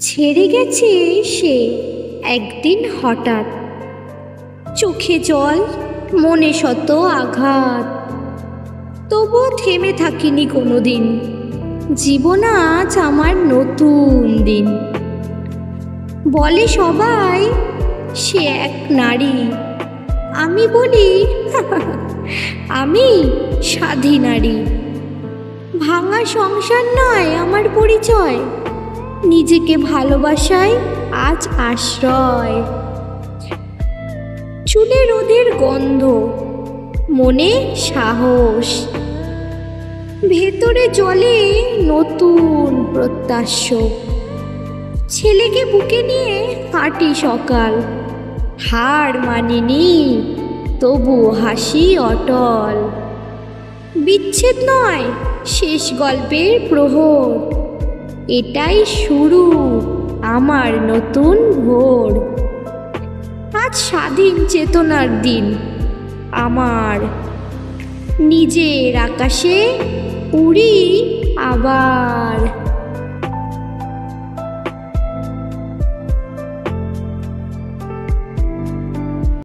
ছেড়ে গেছে সে একদিন হঠাৎ, চোখে জল, মনে শত আঘাত। তবুও থেমে থাকিনি কোনোদিন, জীবন আজ আমার নতুন দিন। বলে সবাই সে এক নারী, আমি বলি আমি স্বাধীন নারী। ভাঙা সংসার নয় আমার পরিচয়, নিজেকে ভালোবাসায় আজ আশ্রয়। চুলে রোদের গন্ধ, মনে সাহস, ভেতরে জলে নতুন প্রত্যাশা। ছেলেকে বুকে নিয়ে হাঁটি সকাল, হার মানিনি তবু হাসি অটল। বিচ্ছেদ নয় শেষ গল্পের প্রহর, এটাই শুরু আমার নতুন ভোর। আজ স্বাধীন চেতনার দিন আমার, নিজের আকাশে উড়ি আবার।